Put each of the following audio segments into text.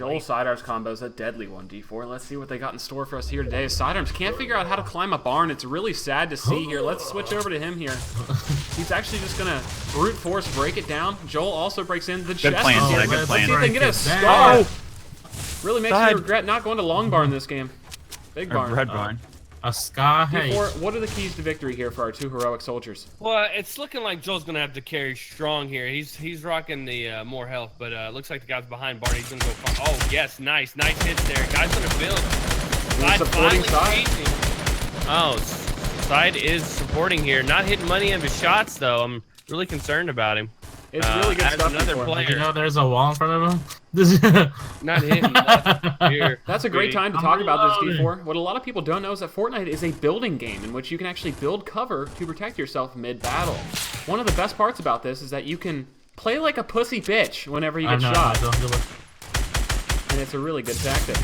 Joel Sidearms combo is a deadly one, D4. Let's see what they got in store for us here today. Sidearms can't figure out how to climb a barn. It's really sad to see here. Let's switch over to him here. He's actually just going to brute force break it down. Joel also breaks in the chest. Plan, Let's good plan. see if they can get a star. Really makes me regret not going to long barn this game. Big barn. Red barn. A sky. D4, what are the keys to victory here for our two heroic soldiers? Well, it's looking like Joel's gonna have to carry strong here. He's rocking the more health, but looks like the guy's behind Barney. He's gonna go. Oh yes, nice hits there. Guy's gonna build. Side supporting finally side. chasing. Oh, side is supporting here. Not hitting money of his shots though. I'm really concerned about him. It's really good stuff. Another D4. player. You know, there's a wall in front of him. Not hitting much here. That's a great time to talk about this, D4. What a lot of people don't know is that Fortnite is a building game in which you can actually build cover to protect yourself mid-battle. One of the best parts about this is that you can play like a pussy bitch whenever you get shot. And it's a really good tactic.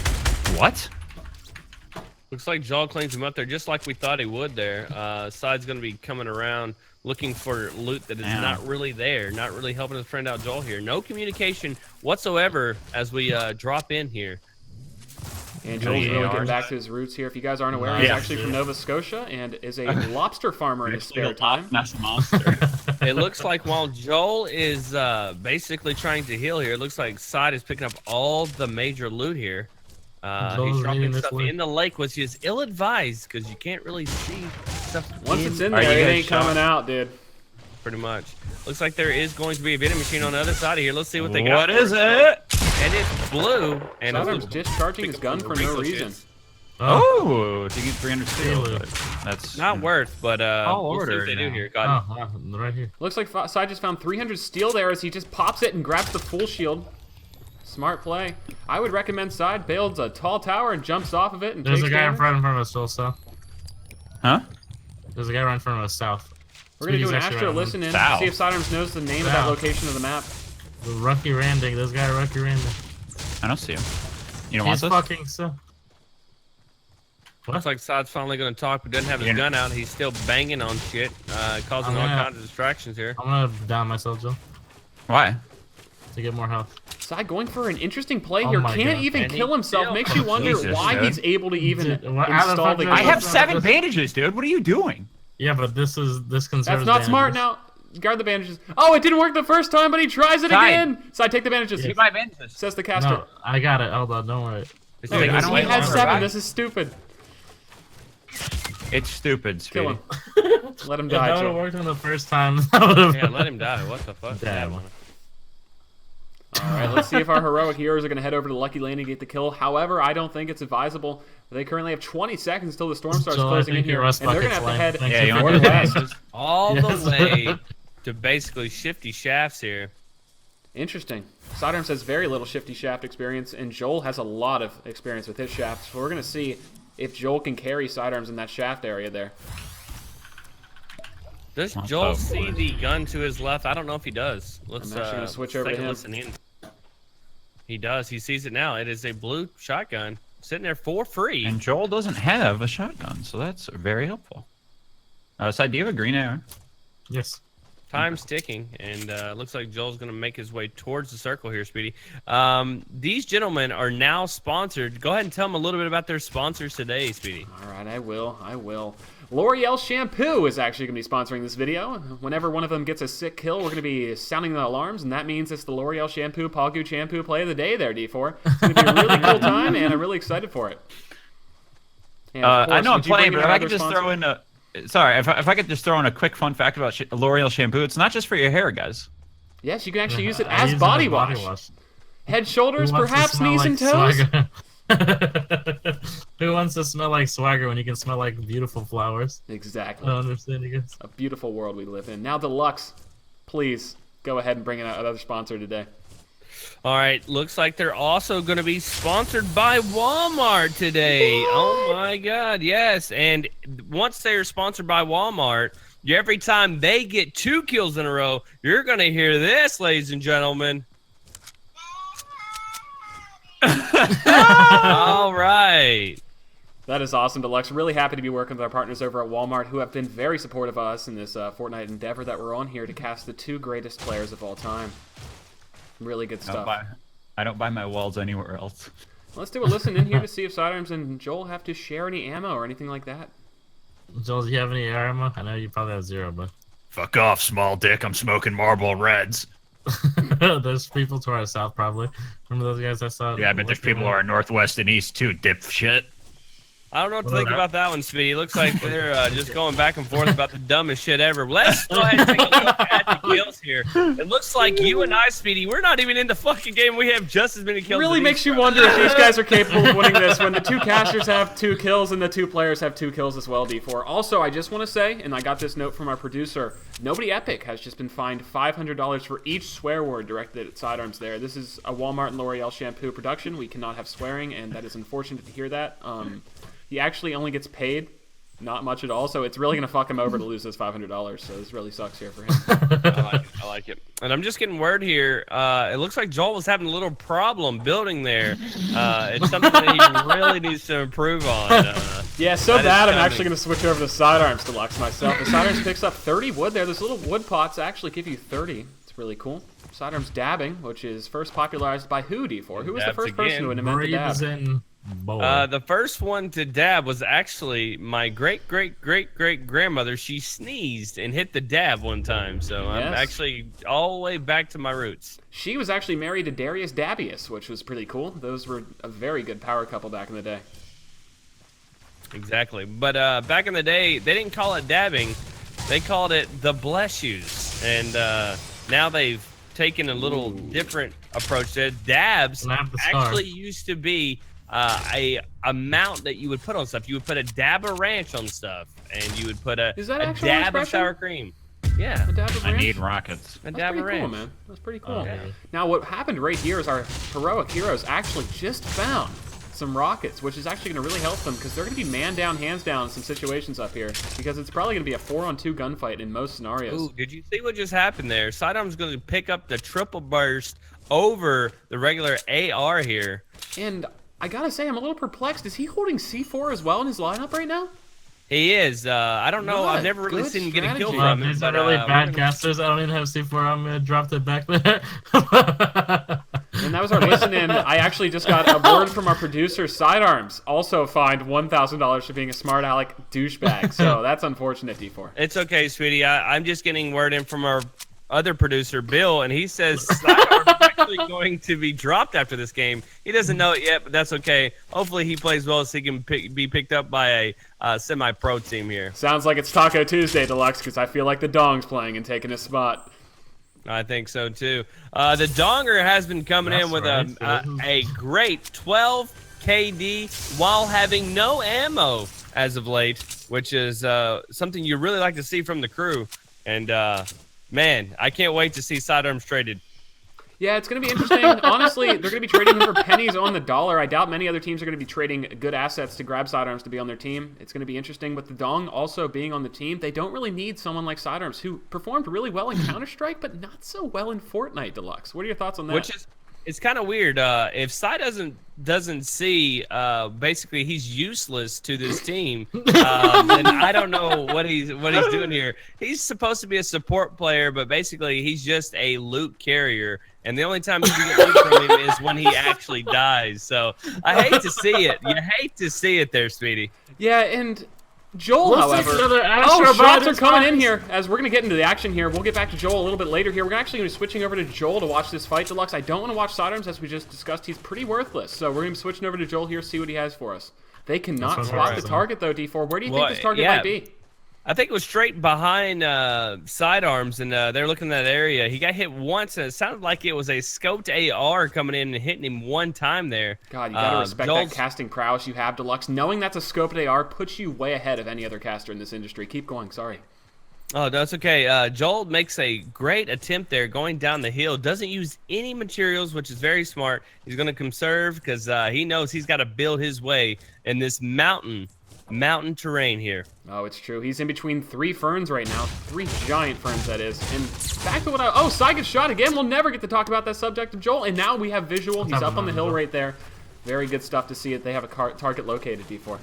What? Looks like Joel cleans him up there just like we thought he would there. Side's going to be coming around looking for loot that is not really there. Not really helping his friend out Joel here. No communication whatsoever as we drop in here. And Joel's really getting back to his roots here. If you guys aren't aware, he's actually from Nova Scotia and is a lobster farmer in his spare time. That's a monster. It looks like while Joel is basically trying to heal here, it looks like Side is picking up all the major loot here. He's dropping stuff in the lake, which is ill-advised because you can't really see stuff. Once it's in there, it ain't coming out, dude. Pretty much. Looks like there is going to be a vending machine on the other side of here. Let's see what they got. What is it? And it's blue. And Sidearms discharging his gun for no reason. Oh, to get 300 steel. That's not worth, but we'll see what they do here. Right here. Looks like Side just found 300 steel there as he just pops it and grabs the full shield. Smart play. I would recommend Side builds a tall tower and jumps off of it and There's takes a guy damage. in front of us also. Huh? There's a guy right in front of us south. We're going to do an Astro listen in, see if Sidearms knows the name of that location of the map. The Rucky Randing. This guy Rucky Randing. I don't see him. You don't want this? Fucking so. Looks like Side's finally going to talk, but doesn't have his gun out. He's still banging on shit, causing all kinds of distractions here. I'm going to down myself, Joe. Why? To get more health. Side going for an interesting play here. Can't even kill himself. Makes you wonder why he's able to even install the gun. I have 7 bandages, dude. What are you doing? Yeah, but this conserves That's not smart now. Guard the bandages. Oh, it didn't work the first time, but he tries it again. Side, take the bandages. Keep my bandages. Says the caster. No, I got it. Hold on, don't worry. No, he has 7. This is stupid. It's stupid, Speedy. Kill him. Let him die. That would have worked on the first time. Yeah, let him die. What the fuck? Alright, let's see if our heroic heroes are going to head over to Lucky Lane and get the kill. However, I don't think it's advisable. They currently have 20 seconds until the storm starts closing in here. And they're going to have to head northwest. All the way to basically Shifty Shafts here. Interesting. Sidearms has very little Shifty Shaft experience, and Joel has a lot of experience with his shafts. So we're going to see if Joel can carry Sidearms in that shaft area there. Does Joel see the gun to his left? I don't know if he does. Let's I'm actually going to switch over to him. Listen in. He does. He sees it now. It is a blue shotgun sitting there for free. And Joel doesn't have a shotgun, so that's very helpful. Side, do you have a green arrow? Yes. Time's ticking, and looks like Joel's going to make his way towards the circle here, Speedy. These gentlemen are now sponsored. Go ahead and tell them a little bit about their sponsors today, Speedy. All right, I will. L'Oreal Shampoo is actually going to be sponsoring this video. Whenever one of them gets a sick kill, we're going to be sounding the alarms, and that means it's the L'Oreal Shampoo Pogu Shampoo play of the day there, D4. It's going to be a really cool time, and I'm really excited for it. And of course, I know I'm playing, but if I could another just sponsor? throw in a... Sorry, if I could just throw in a quick fun fact about L'Oreal shampoo, it's not just for your hair, guys. Yes, you can actually use it as body wash. Head, shoulders, Who wants perhaps to smell knees like and toes. Swagger? Who wants to smell like Swagger when you can smell like beautiful flowers? Exactly. I don't understand you guys. A beautiful world we live in. Now, Deluxe, please go ahead and bring in another sponsor today. All right, looks like they're also going to be sponsored by Walmart today. What? Oh my God, yes! And once they are sponsored by Walmart, every time they get 2 kills in a row, you're going to hear this, ladies and gentlemen. All right. That is awesome, Deluxe. Really happy to be working with our partners over at Walmart, who have been very supportive of us in this Fortnite endeavor that we're on here to cast the 2 greatest players of all time. Really good stuff. I don't buy my walls anywhere else. Let's do a listen in here to see if Sidearms and Joel have to share any ammo or anything like that. Joel, do you have any air ammo? I know you probably have 0, but Fuck off, small dick. I'm smoking Marlboro Reds. there's people to our south probably. Remember those guys I saw? Yeah, but there's people who are northwest and east too, dipshit. I don't know what to think about that one, Speedy. Looks like they're just going back and forth about the dumbest shit ever. Let's go ahead and take a look at the kills here. It looks like you and I, Speedy, we're not even in the fucking game. We have just as many kills. Really makes you wonder if these guys are capable of winning this when the 2 casters have 2 kills and the 2 players have 2 kills as well, D4. Also, I just want to say, and I got this note from our producer, Nobody Epic has just been fined $500 for each swear word directed at Sidearms there. This is a Walmart and L'Oreal shampoo production. We cannot have swearing, and that is unfortunate to hear that. He actually only gets paid not much at all, so it's really going to fuck him over to lose those $500, so this really sucks here for him. I like it. And I'm just getting word here. It looks like Joel was having a little problem building there. It's something that he really needs to improve on. Yeah, so bad I'm actually going to switch over to Sidearms Deluxe myself. The Sidearms picks up 30 wood there. Those little wood pots actually give you 30. It's really cool. Sidearms dabbing, which is first popularized by who, D4? Who was the first person who invented dab? The first one to dab was actually my great-great-great-great-grandmother. She sneezed and hit the dab one time, so I'm actually all the way back to my roots. She was actually married to Darius Dabius, which was pretty cool. Those were a very good power couple back in the day. Exactly. But back in the day, they didn't call it dabbing. They called it the bless yous. And now they've taken a little different approach there. Dabs actually used to be a amount that you would put on stuff. You would put a dab of ranch on stuff, and you would put a dab of sour cream. Yeah. A dab of ranch? I need rockets. A dab of ranch. Cool, man. That's pretty cool. Okay. Now, what happened right here is our heroic heroes actually just found some rockets, which is actually going to really help them because they're going to be man down, hands down in some situations up here because it's probably going to be a 4-on-2 gunfight in most scenarios. Ooh, did you see what just happened there? Sidearm's going to pick up the triple burst over the regular AR here. And I gotta say, I'm a little perplexed. Is he holding C4 as well in his lineup right now? He is. I don't know. I've never really seen him get a kill from him. These are really bad casters. I don't even have C4. I'm gonna drop it back there. And that was our listen in. I actually just got a word from our producer, Sidearms, also fined $1,000 for being a smart aleck douchebag. So that's unfortunate, D4. It's okay, sweetie. I'm just getting word in from our other producer, Bill, and he says Sidearms is actually going to be dropped after this game. He doesn't know it yet, but that's okay. Hopefully he plays well so he can be picked up by a semi-pro team here. Sounds like it's Taco Tuesday, Deluxe, because I feel like the Dong's playing and taking his spot. I think so, too. The Donger has been coming in with a great 12 KD while having no ammo as of late, which is something you really like to see from the crew. And, man, I can't wait to see Sidearms traded. Yeah, it's going to be interesting. Honestly, they're going to be trading him for pennies on the dollar. I doubt many other teams are going to be trading good assets to grab Sidearms to be on their team. It's going to be interesting. With the Dong also being on the team, they don't really need someone like Sidearms, who performed really well in Counter-Strike, but not so well in Fortnite, Deluxe. What are your thoughts on that? It's kind of weird. If Sai doesn't see, basically he's useless to this team, then I don't know what he's doing here. He's supposed to be a support player, but basically he's just a loot carrier. And the only time you can get loot from him is when he actually dies. So I hate to see it. You hate to see it there, Speedy. Yeah, and Joel, however, shots are coming in here as we're going to get into the action here. We'll get back to Joel a little bit later here. We're actually going to be switching over to Joel to watch this fight, Deluxe. I don't want to watch Sidearms, as we just discussed. He's pretty worthless. So we're going to be switching over to Joel here, see what he has for us. They cannot spot the target, though, D4. Where do you think this target might be? I think it was straight behind Sidearms, and they're looking at that area. He got hit once, and it sounded like it was a scoped AR coming in and hitting him one time there. God, you gotta respect that casting prowess you have, Deluxe. Knowing that's a scoped AR puts you way ahead of any other caster in this industry. Keep going, sorry. Oh, that's okay. Joel makes a great attempt there going down the hill. Doesn't use any materials, which is very smart. He's going to conserve because he knows he's got to build his way in this mountain terrain here. Oh, it's true. He's in between 3 ferns right now. 3 giant ferns, that is. And back to what Sai gets shot again. We'll never get to talk about that subject of Joel. And now we have visual. He's up on the hill right there. Very good stuff to see it. They have a target located, D4.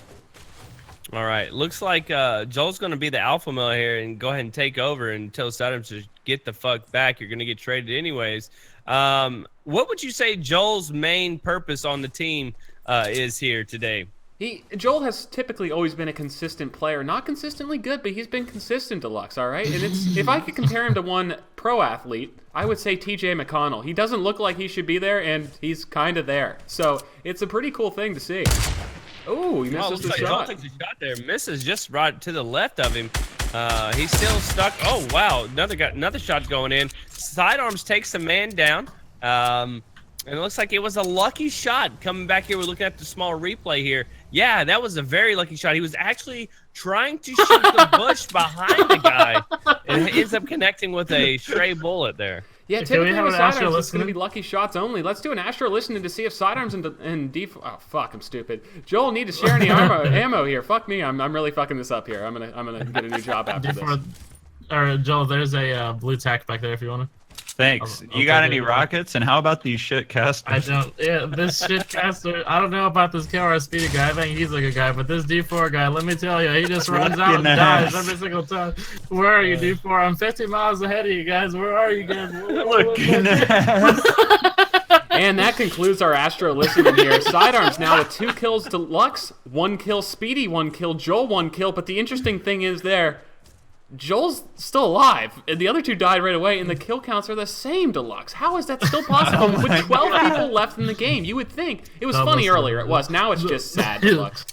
All right. Looks like Joel's going to be the alpha male here and go ahead and take over and tell Sidearms to get the fuck back. You're going to get traded anyways. What would you say Joel's main purpose on the team is here today? Joel has typically always been a consistent player. Not consistently good, but he's been consistent, Deluxe, all right? And if I could compare him to one pro athlete, I would say TJ McConnell. He doesn't look like he should be there, and he's kind of there. So it's a pretty cool thing to see. Oh, he misses the shot. Joel takes a shot there. Misses just right to the left of him. He's still stuck. Oh, wow. Another shot going in. Sidearms takes a man down. And it looks like it was a lucky shot. Coming back here, we're looking at the small replay here. Yeah, that was a very lucky shot. He was actually trying to shoot the bush behind the guy, and ends up connecting with a stray bullet there. Yeah, typically with Sidearms, it's going to be lucky shots only. Let's do an Astro listening to see if Sidearms and oh fuck, I'm stupid. Joel need to share any ammo here. Fuck me, I'm really fucking this up here. I'm gonna get a new job after this. Or Joel, there's a blue tack back there if you want to. Thanks. You got any rockets? And how about these shit casters? I don't. Yeah, this shit caster. I don't know about this KR speedy guy. I think he's a good guy, but this D4 guy, let me tell you, he just runs out and dies every single time. Where are you, D4? I'm 50 miles ahead of you guys. Where are you guys? Looking ass. And that concludes our Astro listening here. Sidearms now with 2 kills Deluxe, 1 kill Speedy, 1 kill Joel, 1 kill. But the interesting thing is there, Joel's still alive, and the other 2 died right away, and the kill counts are the same, Deluxe. How is that still possible with 12 people left in the game? You would think. It was funny earlier, it was. Now it's just sad, Deluxe.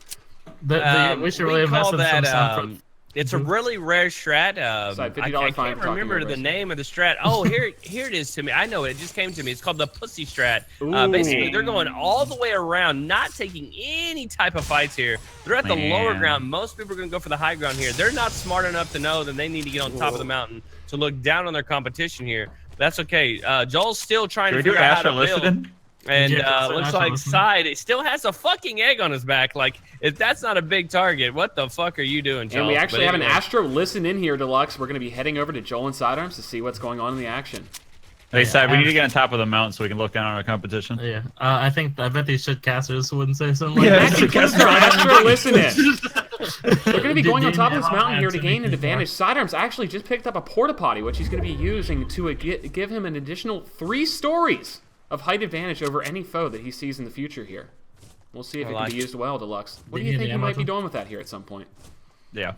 We should really invest in some sound. It's a really rare strat. I fine can't remember the name of the strat. Oh, here it is to me. I know it. It just came to me. It's called the pussy strat. Basically, they're going all the way around, not taking any type of fights here. They're at the lower ground. Most people are going to go for the high ground here. They're not smart enough to know that they need to get on top of the mountain to look down on their competition here. That's okay. Joel's still trying to figure out how to build. And looks like Side it still has a fucking egg on his back. Like, if that's not a big target, what the fuck are you doing, Joel? And we actually have an Astro listen in here, Deluxe. We're going to be heading over to Joel and Sidearms to see what's going on in the action. Hey, Side, we need to get on top of the mountain so we can look down on our competition. Yeah, I bet these shit casters wouldn't say something like that. Because they're Astro listen in. They're going to be going on top of this mountain here to gain an advantage. Sidearms actually just picked up a porta potty, which he's going to be using to give him an additional 3 stories of height advantage over any foe that he sees in the future here. We'll see if it can be used well, Deluxe. What do you think he might be doing with that here at some point? Yeah.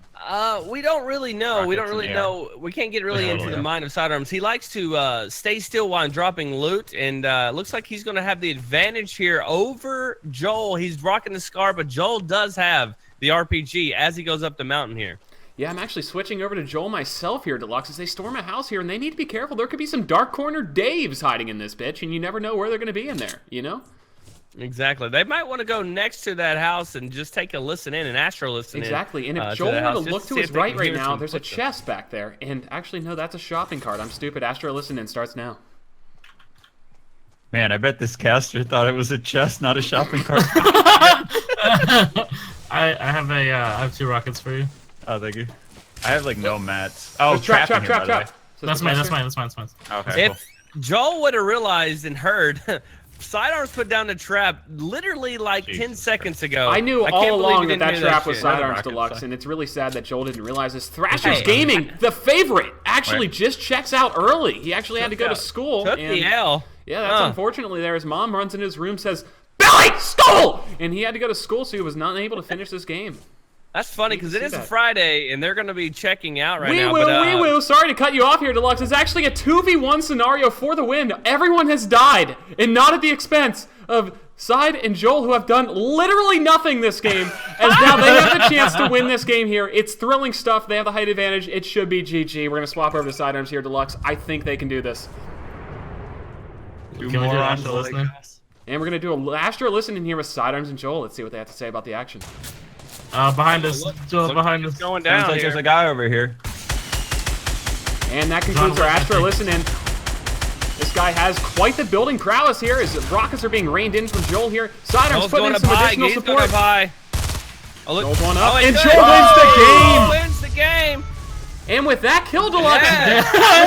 We don't really know. We don't really know. We can't get really into the mind of Sidearms. He likes to stay still while dropping loot, and looks like he's going to have the advantage here over Joel. He's rocking the Scar, but Joel does have the RPG as he goes up the mountain here. Yeah, I'm actually switching over to Joel myself here, Deluxe, as they storm a house here, and they need to be careful. There could be some dark corner Daves hiding in this bitch, and you never know where they're going to be in there, you know? Exactly. They might want to go next to that house and just take a listen in, an Astro listen in. Exactly, and if Joel were to look to his right now, there's a chest back there, and actually, no, that's a shopping cart. I'm stupid. Astro listen in starts now. Man, I bet this caster thought it was a chest, not a shopping cart. I have 2 rockets for you. Oh, thank you. I have like no mats. Oh, trap. That's mine. Okay, if Joel would have realized and heard, Sidearms put down the trap literally like 10 seconds ago. I knew all along that trap was Sidearms, Deluxe, and it's really sad that Joel didn't realize this. Thrasher's Gaming, the favorite, actually just checks out early. He actually had to go to school. Took the L. Yeah, that's unfortunately there. His mom runs into his room, says, "Billy, school!" And he had to go to school, so he was not able to finish this game. That's funny because it is a Friday and they're going to be checking out right now. We will. Sorry to cut you off here, Deluxe. It's actually a 2v1 scenario for the win. Everyone has died, and not at the expense of Side and Joel, who have done literally nothing this game. As now they have the chance to win this game here. It's thrilling stuff. They have the height advantage. It should be GG. We're going to swap over to Sidearms here, Deluxe. I think they can do this. Can we do Astro listening? And we're going to do a Astro listening here with Sidearms and Joel. Let's see what they have to say about the action. Behind us. Joel, behind us. Going down. Sounds like there's a guy over here. And that concludes our Astro listening. This guy has quite the building prowess here as rockets are being rained in from Joel here. Sidearms putting in some additional support. Joel's going up, and Joel wins the game. And with that kill, Deluxe. With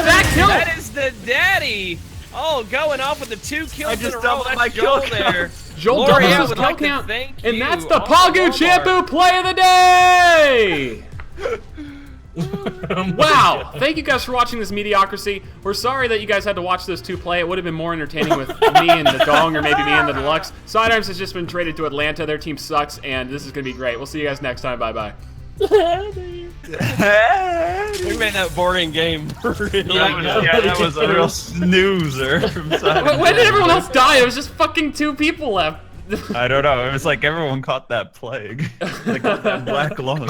that kill. That is the daddy. Oh, going off with the 2 kills in a row. That's Joel there. Joel doubles his kill count, and that's the Pogu Shampoo play of the day! Wow! Thank you guys for watching this mediocrity. We're sorry that you guys had to watch those two play. It would have been more entertaining with me and the Dong, or maybe me and the Deluxe. Sidearms has just been traded to Atlanta. Their team sucks, and this is going to be great. We'll see you guys next time. Bye-bye. We made that boring game. That was a real snoozer from side. When did everyone else die? It was just fucking 2 people left. I don't know. It was like everyone caught that plague. They got that black lung.